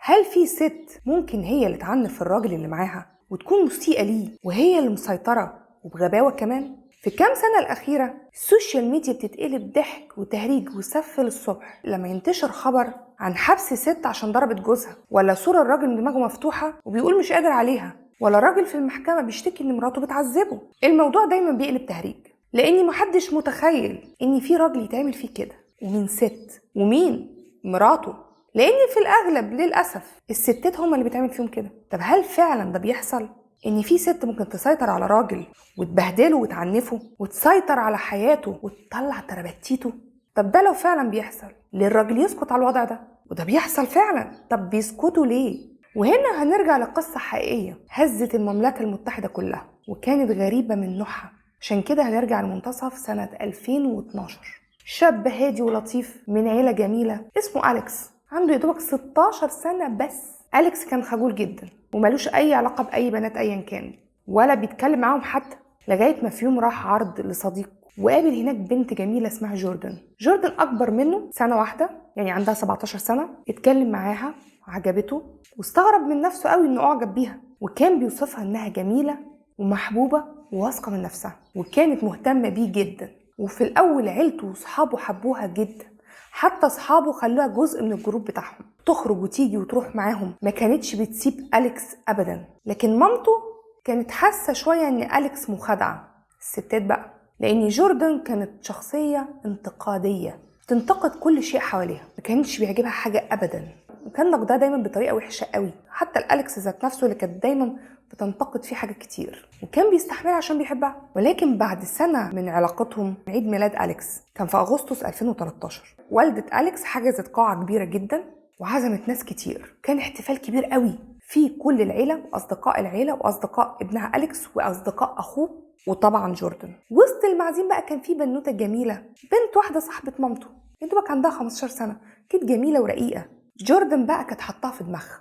هل في ست ممكن هي اللي تعنف الراجل اللي معاها وتكون مسيئة ليه وهي اللي مسيطرة وبغباوة كمان؟ في كام سنة الأخيرة السوشيال ميديا بتتقلب ضحك وتهريج وسف للصبح لما ينتشر خبر عن حبس ست عشان ضربت جوزها، ولا صورة الراجل دماغه مفتوحة وبيقول مش قادر عليها، ولا راجل في المحكمة بيشتكي ان مراته بتعذبه. الموضوع دايما بيقلب تهريج لاني محدش متخيل ان في راجل يتعمل فيه كده ومين ست ومين مراته، لان في الاغلب للاسف الستات هما اللي بيتعمل فيهم كده. طب هل فعلا ده بيحصل؟ ان في ست ممكن تسيطر على راجل وتبهدله وتعنفه وتسيطر على حياته وتطلع تربتيته؟ طب ده لو فعلا بيحصل ليه الراجل يسكت على الوضع ده؟ وده بيحصل فعلا، طب بيسكتوا ليه؟ وهنا هنرجع لقصة حقيقية هزت المملكة المتحدة كلها وكانت غريبة من نوعها. عشان كده هنرجع لمنتصف سنة 2012. شاب هادي ولطيف من عيلة جميلة اسمه أليكس، عنده يدوبك 16 سنة بس. أليكس كان خجول جدا ومالوش أي علاقة بأي بنات أيا كان، ولا بيتكلم معاهم حتى، لغاية ما في يوم راح عرض لصديق وقابل هناك بنت جميلة اسمها جوردن. جوردن أكبر منه سنة واحدة، يعني عندها 17 سنة. اتكلم معاها وعجبته واستغرب من نفسه قوي إنه أعجب بيها، وكان بيوصفها إنها جميلة ومحبوبة وواثقة من نفسها، وكانت مهتمة بيه جدا. وفي الأول عيلته وصحابه حبوها جدا، حتى صحابه خلوها جزء من الجروب بتاعهم، تخرج وتيجي وتروح معاهم، ما كانتش بتسيب أليكس أبدا. لكن مامته كانت حاسة شوية إن أليكس مخادعة. الستات بقى، لأن جوردن كانت شخصية انتقادية، تنتقد كل شيء حواليها، ما كانتش بيعجبها حاجة أبدا، وكان نقدها دايما بطريقة وحشة قوي، حتى الأليكس ذات نفسه اللي كانت دايما بتنتقد فيه حاجات كتير، وكان بيستحملها عشان بيحبها. ولكن بعد سنة من علاقتهم، عيد ميلاد أليكس كان في أغسطس 2013، والدة أليكس حجزت قاعة كبيرة جدا وعزمت ناس كتير. كان احتفال كبير قوي فيه كل العيلة وأصدقاء العيلة وأصدقاء ابنها أليكس وأصدقاء أخوه وطبعا جوردن. وسط المعازيم بقى كان في بنوتة جميلة، بنت واحدة صاحبة مامته، يدوبك عندها 15 سنة، كانت جميلة ورقيقة. جوردن بقى كانت حطها في دماغها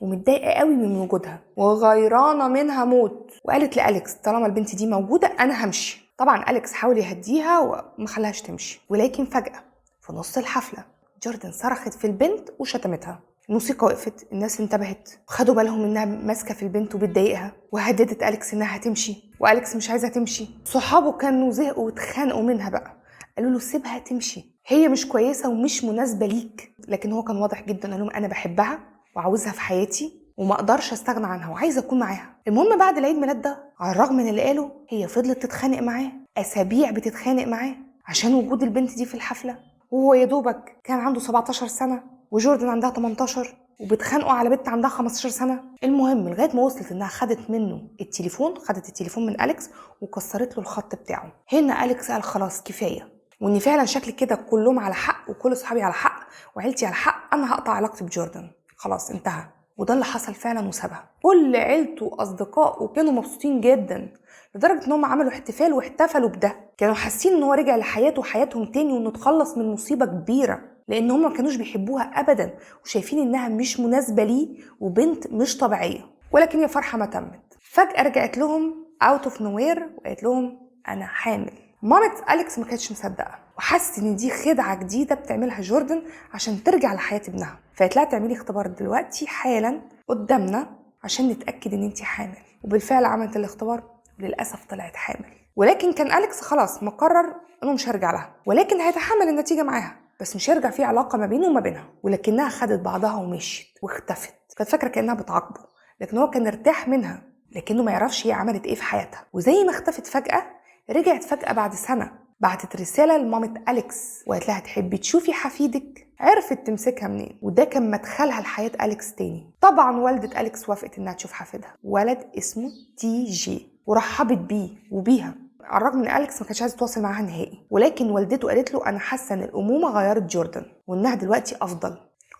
ومتضايقة قوي من وجودها وغيرانة منها موت، وقالت لأليكس طالما البنت دي موجودة أنا همشي. طبعا أليكس حاول يهديها وما خلاهاش تمشي، ولكن فجأة في نص الحفلة جوردن صرخت في البنت وشتمتها. الموسيقى وقفت، الناس انتبهت وخدوا بالهم انها ماسكه في البنت وبتضايقها، وهددت أليكس انها هتمشي، وأليكس مش عايزه تمشي. صحابه كانوا زهقوا واتخانقوا منها بقى، قالوا له سيبها تمشي، هي مش كويسه ومش مناسبه ليك. لكن هو كان واضح جدا، قال لهم انا بحبها وعاوزها في حياتي وما اقدرش استغنى عنها وعايزه اكون معاها. المهم بعد العيد ميلاد ده، على الرغم من اللي قاله، هي فضلت تتخانق معاه اسابيع، بتتخانق معاه عشان وجود البنت دي في الحفله، وهو يا دوبك كان عنده 17 سنه وجوردن عندها 18، وبتخانقوا على بنت عندها 15 سنه. المهم لغايه ما وصلت انها خدت منه التليفون، خدت التليفون من أليكس وكسرت له الخط بتاعه. هنا أليكس قال خلاص كفايه، وان فعلا شكل كده كلهم على حق وكل اصحابي على حق وعيلتي على حق، انا هقطع علاقتي بجوردن، خلاص انتهى. وده اللي حصل فعلا وسابها. كل عيلته واصدقائه كانوا مبسوطين جدا، لدرجه ان هم عملوا احتفال واحتفلوا بده. كانوا حاسين ان هو رجع لحياته وحياتهم تاني وانه اتخلص من مصيبه كبيره، لان هم ما كانوش بيحبوها ابدا وشايفين انها مش مناسبه ليه وبنت مش طبيعيه. ولكن يا فرحه ما تمت، فجاه رجعت لهم اوت اوف نوير وقالت لهم انا حامل. مامة أليكس ما كانتش مصدقه وحست ان دي خدعه جديده بتعملها جوردن عشان ترجع لحياه ابنها. فقالت لها تعملي اختبار دلوقتي حالا قدامنا عشان نتاكد ان انت حامل. وبالفعل عملت الاختبار وللاسف طلعت حامل. ولكن كان أليكس خلاص مقرر انه مش هيرجع لها، ولكن هيتحمل النتيجه معاها، بس مش هيرجع في علاقه ما بينه وما بينها. ولكنها خدت بعضها ومشيت واختفت. كانت فاكره كانها بتعاقبه، لكن هو كان ارتاح منها، لكنه ما يعرفش هي عملت ايه في حياتها. وزي ما اختفت فجاه، رجعت فجاه بعد سنه، بعتت رساله لمامة أليكس وقالت لها تحبي تشوفي حفيدك؟ عرفت تمسكها منين، وده كان مدخلها لحياه أليكس تاني. طبعا والده أليكس وافقت انها تشوف حفيدها، ولد اسمه تي جي، ورحبت بيه وبيها، على الرغم ان أليكس ما كانش عايز يتواصل معاها نهائي. ولكن والدته قالت له انا حاسه ان الامومه غيرت جوردن وانها دلوقتي افضل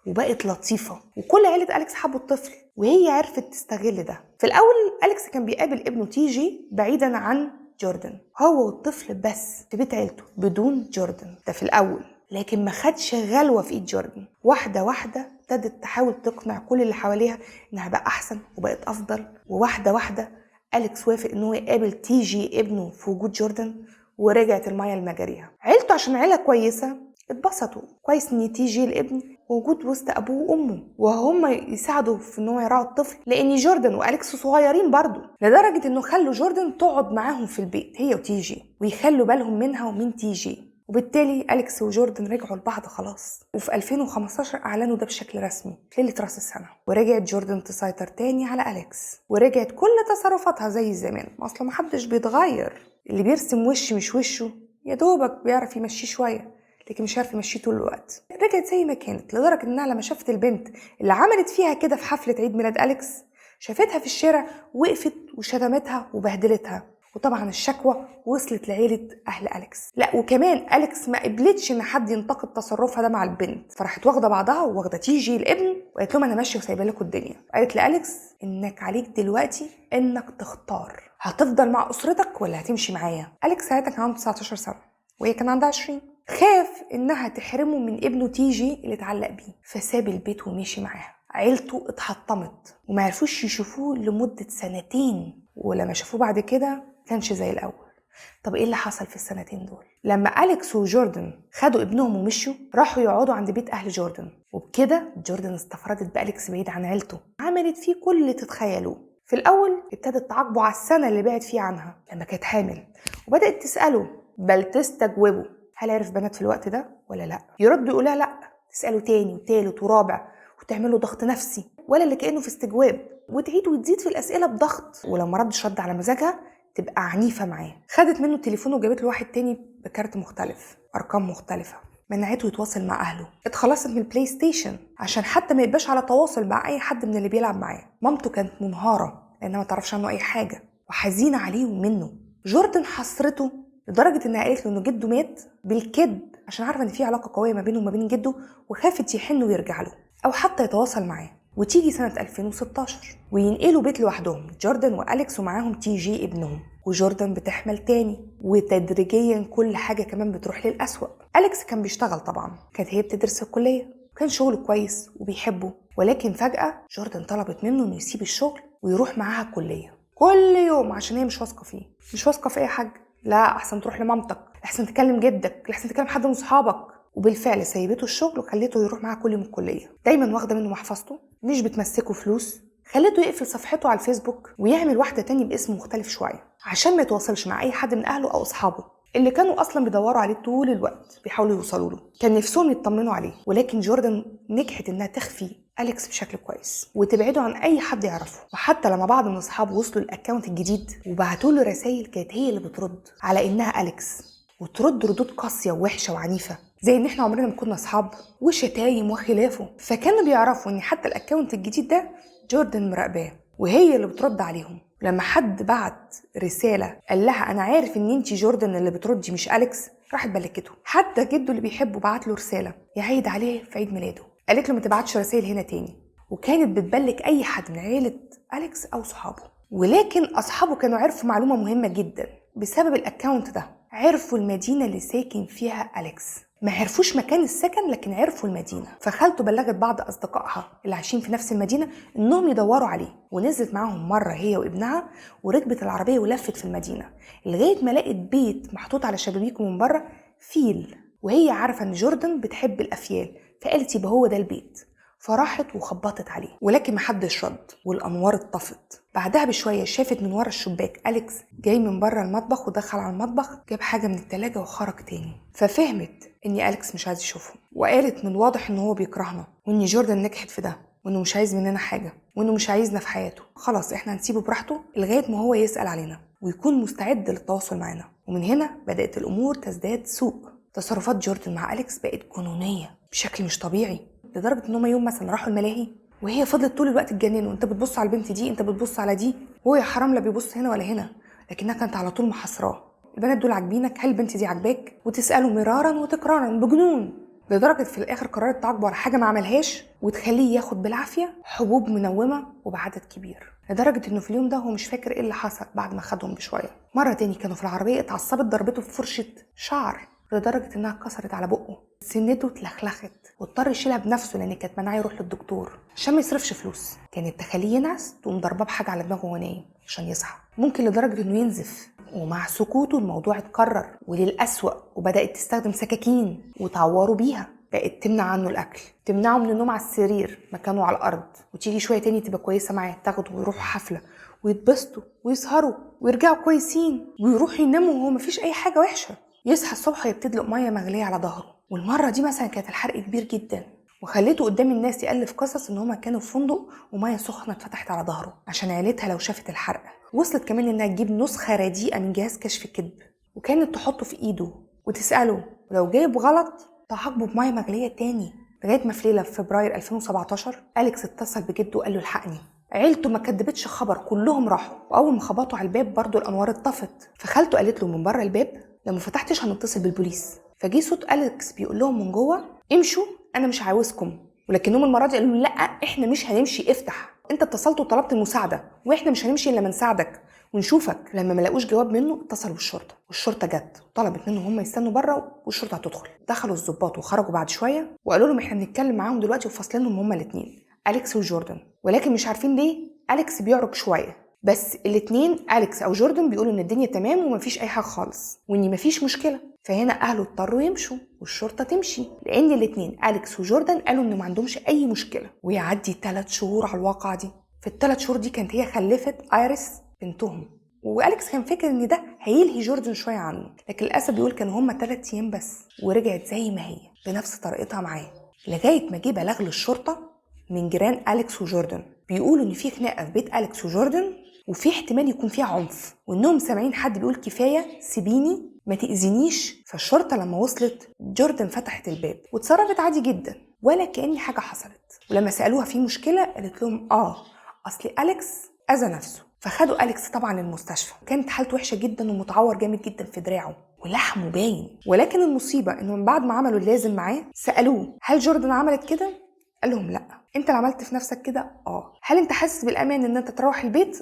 وبقت لطيفه، وكل عيله أليكس حبوا الطفل وهي عرفت تستغل ده. في الاول أليكس كان بيقابل ابنه تي جي بعيدا عن جوردن، هو والطفل بس في بيت عيلته بدون جوردن، ده في الاول. لكن ما خدش غلوه في ايد جوردن، واحده واحده ابتدت تحاول تقنع كل اللي حواليها انها بقى احسن وبقت افضل. وواحده واحده أليكس وافق ان هو يقابل تي جي ابنه في وجود جوردن، ورجعت المايه لمجاريها. عيلته عشان عيله كويسه اتبسطوا كويس ان تي جي الابن ووجود وسط ابوه وامه وهم يساعدوا في ان هو يراعوا الطفل، لان جوردن واليكس صغيرين برضو، لدرجه انه خلوا جوردن تقعد معاهم في البيت هي وتيجي ويخلوا بالهم منها ومن تيجي. وبالتالي أليكس وجوردن رجعوا لبعض خلاص. وفي 2015 أعلنوا ده بشكل رسمي في ليلة رأس السنة. ورجعت جوردن تسيطر تاني على أليكس، ورجعت كل تصرفاتها زي زمان، أصلا محدش بيتغير. اللي بيرسم وش مش وشه يا دوبك بيعرف يمشيه شوية، لكن مش عارف يمشيه طول الوقت. رجعت زي ما كانت، لدرجة إنها لما شافت البنت اللي عملت فيها كده في حفلة عيد ميلاد أليكس، شافتها في الشارع وقفت وشتمتها وبهدلتها. وطبعا الشكوى وصلت لعيلة أهل أليكس. لا وكمان أليكس ما قبلتش إن حد ينتقد تصرفها ده مع البنت، فراحت واخدة بعضها وواخدة تيجي الابن وقالت لهم أنا ماشية وسايبة لكم الدنيا. قالت لأليكس إنك عليك دلوقتي إنك تختار، هتفضل مع أسرتك ولا هتمشي معايا. أليكس ساعتها كان عنده 19 سنة وهي كان عندها 20. خاف إنها تحرمه من ابنه تيجي اللي اتعلق بيه، فساب البيت ومشي معاها. عيلته اتحطمت وما عرفوش يشوفوه لمدة 2 سنين، ولما شافوه بعد كده كانش زي الأول. طب ايه اللي حصل في السنتين دول؟ لما أليكس وجوردن خدوا ابنهم ومشوا، راحوا يقعدوا عند بيت أهل جوردن، وبكده جوردن استفردت بأليكس بعيد عن عيلته، عملت فيه كل اللي تتخيلوه. في الأول ابتدت تعاقبه على السنة اللي بعد فيه عنها لما كانت حامل، وبدأت تسأله بل تستجوبه هل عرف بنات في الوقت ده ولا لا. يرد يقولها لا، تسأله تاني وتالت ورابع وتعمله ضغط نفسي ولا اللي كأنه في استجواب، وتعيد وتزيد في الأسئلة بضغط، ولو ما ردش رد على مزاجها تبقى عنيفة معاه. خدت منه التليفون وجابت له واحد تاني بكارت مختلف، أرقام مختلفة، منعته يتواصل مع أهله. اتخلصت من البلاي ستيشن عشان حتى ما يبقاش على تواصل مع أي حد من اللي بيلعب معاه. مامته كانت منهارة لأنها ما تعرفش عنه أي حاجة وحزينة عليه ومنه. جوردن حسرته لدرجة إنها قالت له إنه جده مات بالكذب عشان عارفة إن في علاقة قوية ما بينه وما بين جده، وخافت يحن ويرجع له أو حتى يتواصل معاه. وتيجي سنة 2016 وينقلوا بيت لوحدهم، جوردن وأليكس ومعاهم تي جي ابنهم، وجوردن بتحمل تاني، وتدريجيا كل حاجة كمان بتروح للأسوأ. أليكس كان بيشتغل طبعا، كانت هي بتدرس في الكلية وكان شغله كويس وبيحبه، ولكن فجأة جوردن طلبت منه إنه يسيب الشغل ويروح معاها الكلية كل يوم عشان هي مش واثقة فيه. مش واثقة في أي حاجة، لا أحسن تروح لمامتك، أحسن تكلم جدك، أحسن تكلم حد من صحابك. وبالفعل سيبته الشغل وخليته يروح معاها كل يوم الكلية، دايما واخدة منه محفظته، مش بتمسكه فلوس، خليته يقفل صفحته على الفيسبوك ويعمل واحدة تاني باسم مختلف شوية عشان ما يتواصلش مع أي حد من أهله أو أصحابه اللي كانوا أصلا بيدوروا عليه طول الوقت بيحاولوا يوصلوا له. كان نفسهم يطمنوا عليه، ولكن جوردن نجحت إنها تخفي أليكس بشكل كويس وتبعده عن أي حد يعرفه. وحتى لما بعض من أصحابه وصلوا الأكاونت الجديد وبعتوا له رسائل، كانت هي اللي بترد على إنها أليكس، وترد ردود قاسية ووحشة وعنيفة زي إن إحنا عمرنا ما كنا أصحاب وشتايم وخلافه. فكانوا بيعرفوا إن حتى الأكاونت الجديد ده جوردن مراقباه وهي اللي بترد عليهم. لما حد بعت رسالة قال لها أنا عارف إن أنتي جوردن اللي بتردي مش أليكس، راحت بلكته. حتى جده اللي بيحبه بعت له رسالة يعيد عليه في عيد ميلاده، قالت له ما تبعتش رسائل هنا تاني. وكانت بتبلك أي حد من عيلة أليكس أو صحابه. ولكن أصحابه كانوا عرفوا معلومة مهمة جدا بسبب الأكاونت ده، عرفوا المدينة اللي ساكن فيها أليكس. ما عرفوش مكان السكن لكن عرفوا المدينة. فخالته بلغت بعض أصدقائها اللي عايشين في نفس المدينة إنهم يدوروا عليه، ونزلت معاهم مرة هي وابنها وركبت العربية ولفت في المدينة لغاية ما لقت بيت محطوط على شبابيكه من بره فيل، وهي عارفة إن جوردن بتحب الأفيال فقالت يبقى هو ده البيت. فراحت وخبطت عليه ولكن محدش رد والأنوار اتطفت. بعدها بشوية شافت من ورا الشباك أليكس جاي من بره المطبخ ودخل على المطبخ جاب حاجة من التلاجة وخرج تاني. ففهمت إن أليكس مش عايز يشوفهم، وقالت من واضح إن هو بيكرهنا وإن جوردن نجحت في ده وإنه مش عايز مننا حاجة وإنه مش عايزنا في حياته. خلاص إحنا هنسيبه براحته لغاية ما هو يسأل علينا ويكون مستعد للتواصل معنا. ومن هنا بدأت الأمور تزداد سوء. تصرفات جوردن مع أليكس بقت جنونية بشكل مش طبيعي، لدرجة إن هما يوم مثلا راحوا الملاهي وهي فضلت طول الوقت تجننه، انت بتبص على البنت دي، انت بتبص على دي، وهو يا حرام لا بيبص هنا ولا هنا، لكنها كانت على طول محاصراه. البنات دول عاجبينك؟ هل البنت دي عاجباك؟ وتساله مرارا وتكرارا بجنون، لدرجه في الاخر قررت تعاقبه على حاجه ما عملهاش وتخليه ياخد بالعافيه حبوب منومه وبعدد كبير، لدرجه انه في اليوم ده هو مش فاكر ايه اللي حصل بعد ما خدهم بشويه. مره تاني كانوا في العربيه اتعصبت ضربته بفرشه شعر لدرجه انها اتكسرت على بقه، سنته اتلخلخت واضطر يشيلها بنفسه لان كانت منعاه يروح للدكتور عشان ما يصرفش فلوس. كانت تخليه ينعس تقوم ضرباه بحاجه على دماغه وهو نايم عشان يصحى، ممكن لدرجه انه ينزف. ومع سكوته الموضوع اتكرر وللأسوأ، وبدأت تستخدم سكاكين وتعوروا بيها بقت تمنع عنه الاكل، تمنعه من النوم على السرير مكانه على الارض، وتيجي شويه تاني تبقى كويسه معاه تاخده ويروحوا حفله ويتبسطوا ويسهروا ويرجعوا كويسين ويروحوا يناموا وهو مفيش اي حاجه وحشه. يصحى الصبح يبتدلق ميه مغليه على ظهره، والمره دي مثلا كانت الحرق كبير جدا وخليته قدام الناس يألف قصص ان هما كانوا في فندق وميه سخنه اتفتحت على ظهره عشان عيلتها لو شافت الحرق. وصلت كمان انها تجيب نسخه رديئه من جهاز كشف الكذب وكانت تحطه في ايده وتساله، ولو جايب غلط تعاقبه بميه مغليه تاني. لغايه ما في ليله في فبراير 2017 أليكس اتصل بجده وقال له الحقني. عيلته ما كدبتش خبر، كلهم راحوا، واول ما خبطوا على الباب برضو الانوار اتطفت، فخالته قالت له من بره الباب لو ما فتحتش هنتصل بالبوليس. فجي صوت أليكس بيقول لهم من جوه امشوا انا مش عاوزكم، ولكنهم المره دي قالوا له لا احنا مش هنمشي، افتح، انت اتصلت وطلبت المساعده واحنا مش هنمشي الا لما نساعدك ونشوفك. لما ما لقوش جواب منه اتصلوا بالشرطه، والشرطه جت وطلبت منهم هم يستنوا بره والشرطه هتدخل. دخلوا الضباط وخرجوا بعد شويه وقالوا لهم احنا بنتكلم معاهم دلوقتي وفاصلينهم هما الاثنين أليكس وجوردن، ولكن مش عارفين ليه أليكس بيعرج شويه، بس الاثنين أليكس او جوردن بيقولوا ان الدنيا تمام ومفيش اي حاجه خالص وان مفيش مشكله. فهنا اهله اضطروا يمشوا والشرطه تمشي لان الاثنين أليكس وجوردن قالوا ان ما عندهمش اي مشكله. ويعدي 3 شهور على الواقعه دي. في ال3 شهور دي كانت هي خلفت ايريس بنتهم، وأليكس كان فاكر ان ده هيلهي جوردن شويه عنه، لكن للاسف بيقول كانوا هما 3 ايام بس ورجعت زي ما هي بنفس طريقتها معاه. لغايه ما جه بلاغ للشرطه من جيران أليكس وجوردن بيقولوا ان في خناقه في بيت أليكس وجوردن وفي احتمال يكون فيها عنف، وانهم سامعين حد بيقول كفايه سيبيني ما تأذينيش. فالشرطه لما وصلت جوردن فتحت الباب واتصرفت عادي جدا ولا كأن حاجه حصلت. ولما سالوها في مشكله قالت لهم اصل أليكس اذى نفسه. فخدوا أليكس طبعا المستشفى، كانت حالته وحشه جدا ومتعور جامد جدا في دراعه ولحمه باين. ولكن المصيبه انه من بعد ما عملوا اللازم معاه سالوه هل جوردن عملت كده؟ قال لهم لا. انت اللي عملت في نفسك كده؟ هل انت حاسس بالامان ان انت تروح البيت؟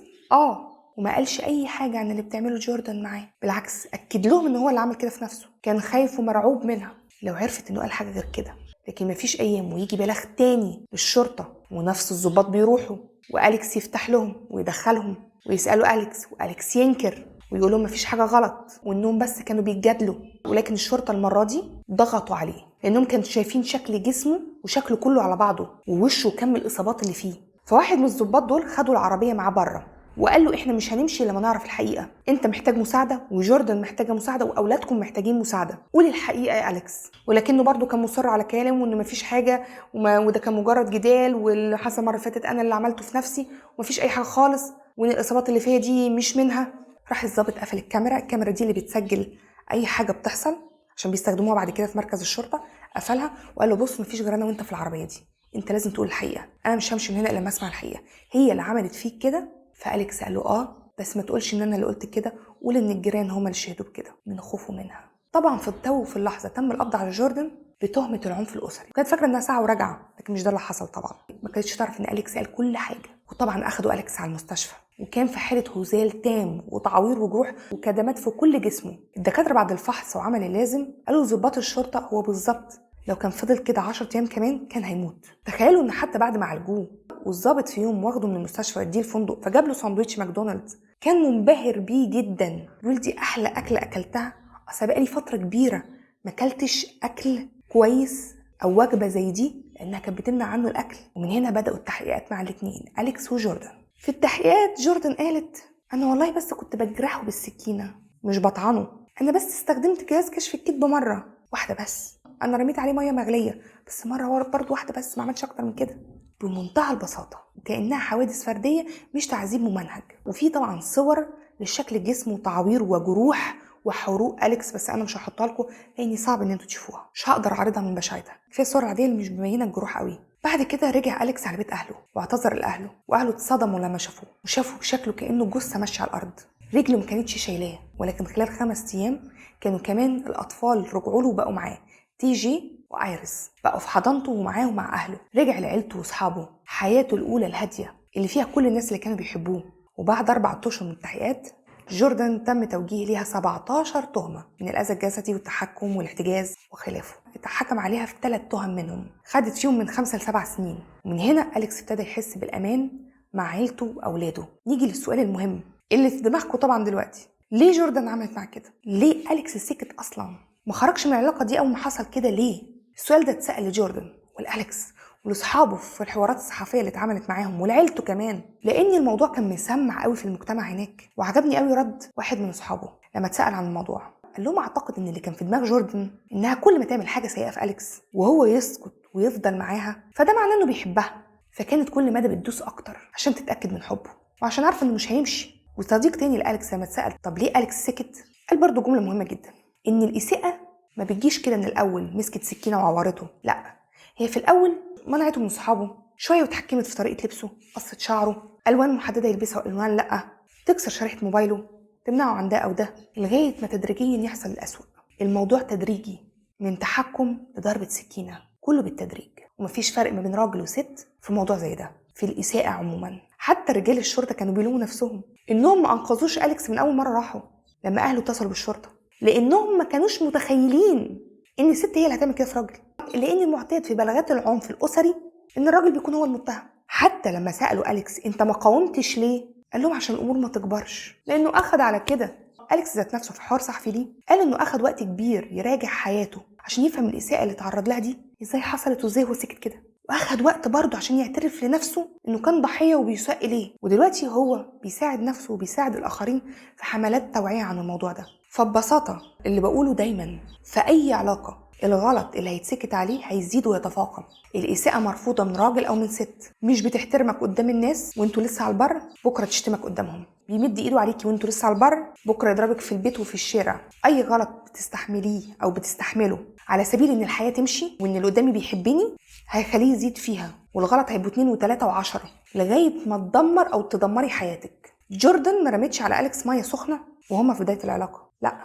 وما قالش اي حاجه عن اللي بتعمله جوردن معاه، بالعكس اكد لهم ان هو اللي عمل كده في نفسه، كان خايف ومرعوب منها لو عرفت انه قال حاجه غير كده. لكن مفيش ايام ويجي بلاغ تاني للشرطه ونفس الضباط بيروحوا وأليكس يفتح لهم ويدخلهم ويسالوا أليكس وأليكس ينكر ويقول لهم مفيش حاجه غلط وانهم بس كانوا بيتجادلوا. ولكن الشرطه المره دي ضغطوا عليه لانهم كانوا شايفين شكل جسمه وشكله كله على بعضه ووشه كم الاصابات اللي فيه. فواحد من الضباط دول خدوا العربيه معاه بره وقال له احنا مش هنمشي لما نعرف الحقيقه، انت محتاج مساعده وجوردن محتاجه مساعده واولادكم محتاجين مساعده، قول الحقيقه يا أليكس. ولكنه برضو كان مصر على كلامه وان مفيش حاجه وده كان مجرد جدال واللي حصل مره فاتت انا اللي عملته في نفسي ومفيش اي حاجه خالص وان الاصابات اللي فيها دي مش منها. راح الضابط قفل الكاميرا دي اللي بتسجل اي حاجه بتحصل عشان بيستخدموها بعد كده في مركز الشرطه، قفلها وقال له بص مفيش غير انا وانت في العربيه دي، انت لازم تقول الحقيقه، انا مش همشي من هنا الا لما اسمع الحقيقه، هي اللي عملت فيك كده؟ فأليكس قال له بس ما تقولش ان انا اللي قلت كده، قول ان الجيران هم اللي شهدوا بكده من خوفه منها. طبعا في التو وفي اللحظه تم القبض على جوردن بتهمه العنف الاسري. كانت فاكره انها ساعه وراجعه، لكن مش ده اللي حصل طبعا. ما كانتش تعرف ان أليكس قال كل حاجه. وطبعا اخدوا أليكس على المستشفى وكان في حاله هزال تام وتعوير وجروح وكدمات في كل جسمه. الدكاتره بعد الفحص وعمل اللازم قالوا ضباط الشرطه هو بالظبط لو كان فضل كده 10 ايام كمان كان هيموت. تخيلوا ان حتى بعد ما عالجوه والظابط في يوم واخده من المستشفى يديه الفندق فجاب له ساندويتش ماكدونالدز كان منبهر بيه جدا، بيقول دي احلى اكله اكلتها، اصل بقالي فتره كبيره ما اكلتش اكل كويس او وجبه زي دي لانها كانت بتمنع عنه الاكل. ومن هنا بداوا التحقيقات مع الاثنين أليكس وجوردن. في التحقيقات جوردن قالت انا والله بس كنت بجرحه بالسكينه مش بطعنه، انا بس استخدمت جهاز كشف الكذب مره واحده بس، انا رميت عليه ميه مغليه بس مره برضه واحده بس، ما عملتش اكتر من كده. بمنتهى البساطه وكانها حوادث فرديه مش تعذيب ممنهج. وفي طبعا صور لشكل الجسم وتعوير وجروح وحروق أليكس بس انا مش هحطها لكم لاني صعب ان انتوا تشوفوها، مش هقدر اعرضها من بشاعتها، في الصور العاديه اللي مش مبينه الجروح قوي. بعد كده رجع أليكس على بيت اهله واعتذر لاهله، واهله اتصدموا لما شافوه وشافوا شكله كانه جثه ماشيه على الارض، رجله ما كانتش شايلاه. ولكن خلال 5 ايام كانوا كمان الاطفال رجعوا له وبقوا معاه، تي جي وآيريس بقوا في حضانته ومعاه ومع اهله. رجع لعيلته واصحابه، حياته الاولى الهاديه اللي فيها كل الناس اللي كانوا بيحبوه. وبعد 4 اشهر من التحقيقات جوردن تم توجيه ليها 17 تهمه من الاذى الجسدي والتحكم والاحتجاز وخلافه. اتحكم عليها في 3 تهم منهم، خدت فيهم من 5 ل7 سنين. ومن هنا أليكس ابتدى يحس بالامان مع عيلته واولاده. نيجي للسؤال المهم اللي في دماغكم طبعا دلوقتي، ليه جوردن عملت معاه كده؟ ليه أليكس سكت اصلا؟ ما خرجش من العلاقه دي اول ما حصل كده ليه؟ السؤال ده اتسأل لجوردن والأليكس ولاصحابه في الحوارات الصحفيه اللي اتعملت معاهم ولعيلته كمان، لان الموضوع كان مسمع قوي في المجتمع هناك. وعجبني قوي رد واحد من اصحابه لما اتسال عن الموضوع، قال لهم اعتقد ان اللي كان في دماغ جوردن انها كل ما تعمل حاجه سيئه في اليكس وهو يسكت ويفضل معاها فده معناه انه بيحبها، فكانت كل مدى بتدوس اكتر عشان تتاكد من حبه وعشان عارفه انه مش هيمشي. وصديق تاني لاليكس لما اتسال طب ليه اليكس سكت، قال برضه جمله مهمه جدا، ان الاساءه ما بتجيش كده من الاول مسكت سكينه وعورته، لا، هي في الاول منعته من صحابه شويه واتحكمت في طريقه لبسه، قصت شعره، الوان محدده يلبسها والوان لا، تكسر شريحه موبايله، تمنعه عن ده او ده، لغايه ما تدريجيا يحصل الاسوأ. الموضوع تدريجي، من تحكم لضربه سكينه، كله بالتدريج، ومفيش فرق ما بين راجل وست في موضوع زي ده في الاساءه عموما. حتى رجال الشرطه كانوا بيلوموا نفسهم انهم ما انقذوش اليكس من اول مره راحوا لما اهله اتصلوا بالشرطه، لانهم ما كانوش متخيلين ان الست هي اللي هتعمل كده في راجل، لان المعتاد في بلاغات العنف الاسري ان الراجل بيكون هو المتهم. حتى لما سالوا اليكس انت ما قاومتش ليه، قال لهم عشان الامور ما تكبرش، لانه اخد على كده. اليكس ذات نفسه في حوار صحفي ليه قال انه اخد وقت كبير يراجع حياته عشان يفهم الاساءه اللي اتعرض لها دي ازاي حصلت وازاي هو سكت كده، واخد وقت برضه عشان يعترف لنفسه انه كان ضحيه وبيساء اليه، ودلوقتي هو بيساعد نفسه وبيساعد الاخرين في حملات توعيه عن الموضوع ده. فببساطه اللي بقوله دايما في اي علاقه، الغلط اللي هيتسكت عليه هيزيد ويتفاقم. الإساءة مرفوضة من راجل أو من ست، مش بتحترمك قدام الناس وانتوا لسه على البر، بكرة تشتمك قدامهم، بيمد إيده عليكي وانتوا لسه على البر، بكرة يضربك في البيت وفي الشارع. أي غلط بتستحمليه أو بتستحمله على سبيل إن الحياة تمشي وإن اللي قدامي بيحبني هيخليه يزيد فيها، والغلط هيبقوا 2 و3 و10 لغاية ما تدمر أو تدمري حياتك. جوردن ما رمتش على أليكس مية سخنة وهما في بداية العلاقة، لا،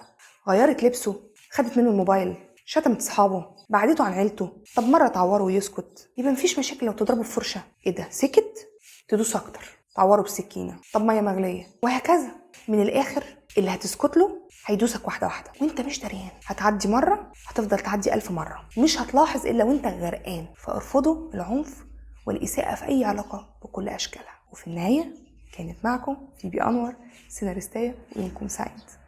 غيرت لبسه، خدت منه الموبايل، شتمت صحابه، بعدته عن عيلته. طب مرة تعوره ويسكت، يبقى مفيش مشاكل لو تضربه بفرشة، ايه ده سكت، تدوس اكتر، تعوره بسكينة، طب مية مغلية، وهكذا. من الاخر اللي هتسكت له هيدوسك واحدة واحدة وانت مش دريان، هتعدي مرة هتفضل تعدي 1000 مرة، مش هتلاحظ الا وانت غرقان. فارفضوا العنف والإساءة في اي علاقة بكل اشكالها. وفي النهاية كانت معكم فيبي أنور، سيناريستية، ويومكم سعيد.